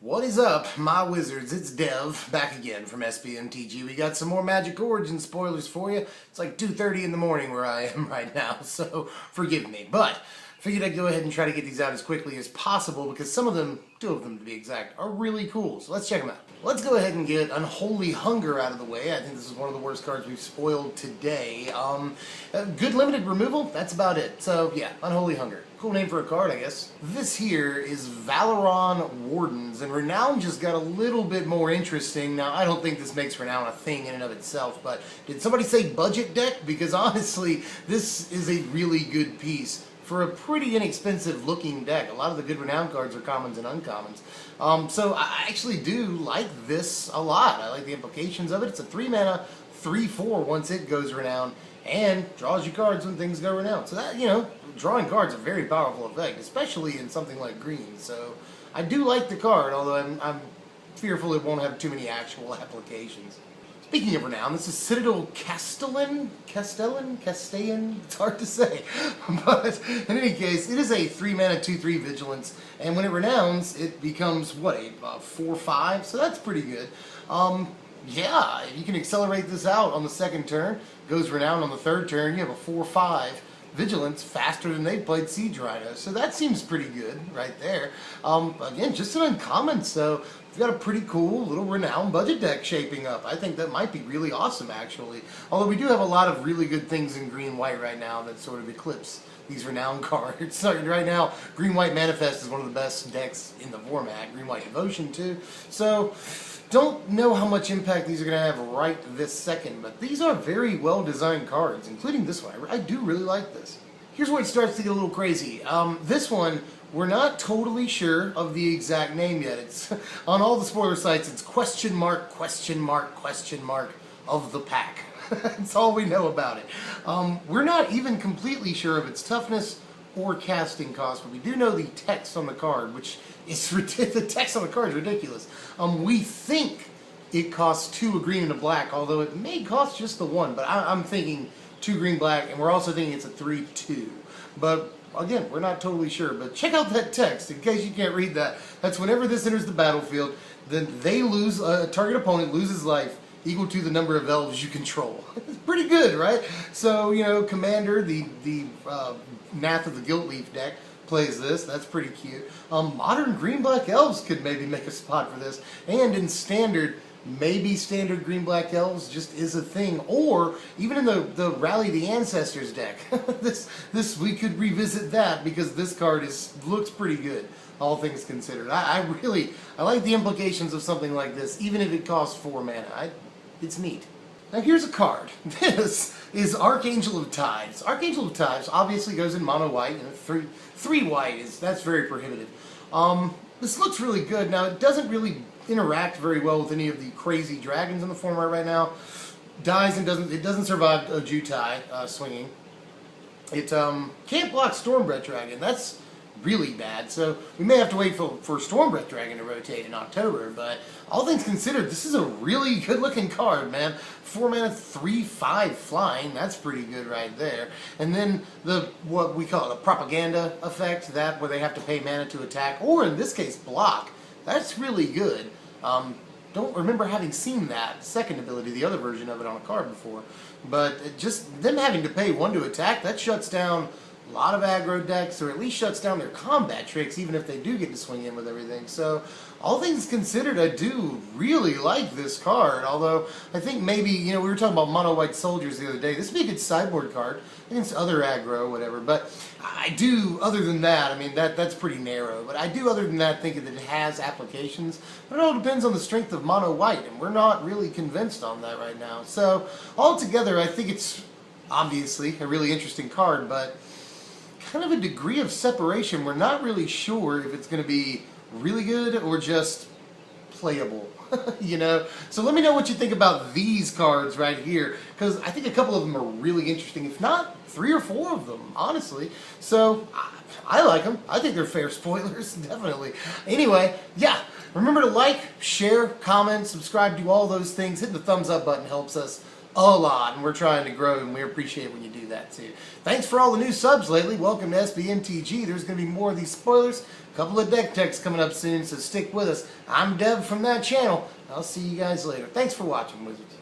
What is up, my wizards? It's Dev, back again from mtg. We got some more Magic Origin spoilers for you. It's like 2:30 in the morning where I am right now, so forgive me. But figured I'd go ahead and try to get these out as quickly as possible because some of them, 2 of them to be exact, are really cool. So let's check them out. Let's go ahead and get Unholy Hunger out of the way. I think this is one of the worst cards we've spoiled today. Good limited removal, that's about it. So yeah, Unholy Hunger. Cool name for a card, I guess. This here is Valoran Wardens, and Renown just got a little bit more interesting. Now, I don't think this makes Renown a thing in and of itself, but did somebody say budget deck? Because honestly, this is a really good piece for a pretty inexpensive looking deck. A lot of the good Renown cards are commons and uncommons. So I actually do like this a lot. I like the implications of it. It's a 3 mana, 3/4 once it goes Renown, and draws you cards when things go Renown. So that, drawing cards is a very powerful effect, especially in something like green. So I do like the card, although I'm fearful it won't have too many actual applications. Speaking of Renown, this is Citadel Castellan? It's hard to say. But in any case, it is a 3 mana 2/3 vigilance, and when it renowns, it becomes, what, a 4/5? So that's pretty good. Yeah, you can accelerate this out on the second turn, goes Renown on the third turn, you have a 4/5 vigilance faster than they played Siege Rhino. So that seems pretty good right there. Again, just an uncommon, so we've got a pretty cool little Renown budget deck shaping up. I think that might be really awesome, actually. Although we do have a lot of really good things in green-white right now that sort of eclipse these Renown cards. So right now, Green-White Manifest is one of the best decks in the format. Green-White Devotion, too. So don't know how much impact these are going to have right this second, but these are very well-designed cards, including this one. I do really like this. Here's where it starts to get a little crazy. This one, we're not totally sure of the exact name yet. It's on all the spoiler sites, it's question mark of the pack. That's all we know about it. We're not even completely sure of its toughness or casting cost, but we do know the text on the card, which is the text on the card is ridiculous. We think it costs 2 a green and a black, although it may cost just the 1, but I'm thinking 2 green black, and we're also thinking it's a 3/2. But again, we're not totally sure, but check out that text in case you can't read that. That's whenever this enters the battlefield, then they lose, a target opponent loses life equal to the number of elves you control. It's pretty good, right? So, Commander, the Nath of the Guiltleaf deck, plays this. That's pretty cute. Modern green-black elves could maybe make a spot for this. And in standard, maybe standard green-black elves just is a thing. Or even in the Rally the Ancestors deck. this we could revisit that because this card looks pretty good, all things considered. I like the implications of something like this, even if it costs 4 mana. It's neat. Now here's a card. This is Archangel of Tithes. Archangel of Tithes obviously goes in mono white, and 3 white that's very prohibitive. This looks really good. Now it doesn't really interact very well with any of the crazy dragons in the format right now. Dies and doesn't survive a Jutai swinging. It can't block Stormbreath Dragon. That's really bad, so we may have to wait for Stormbreath Dragon to rotate in October, but all things considered, this is a really good looking card, man. 4 mana 3/5 flying, that's pretty good right there. And then what we call the propaganda effect, that where they have to pay mana to attack, or in this case block, that's really good. Don't remember having seen that second ability, the other version of it, on a card before, but just them having to pay 1 to attack, that shuts down a lot of aggro decks, or at least shuts down their combat tricks, even if they do get to swing in with everything. So, all things considered, I do really like this card, although I think maybe, we were talking about mono-white soldiers the other day. This would be a good sideboard card against other aggro, whatever, but I do, other than that, I mean, that's pretty narrow, but I do, other than that, think that it has applications, but it all depends on the strength of mono-white, and we're not really convinced on that right now. So, altogether, I think it's obviously a really interesting card, but kind of a degree of separation. We're not really sure if it's going to be really good or just playable, So let me know what you think about these cards right here, because I think a couple of them are really interesting, if not 3 or 4 of them, honestly. So I like them. I think they're fair spoilers, definitely. Anyway, yeah, remember to like, share, comment, subscribe, do all those things. Hitting the thumbs up button helps us a lot, and we're trying to grow, and we appreciate when you do that too. Thanks for all the new subs lately. Welcome to SBMTG. There's going to be more of these spoilers. A couple of deck techs coming up soon, so stick with us. I'm Dev from that channel. I'll see you guys later. Thanks for watching, Wizards.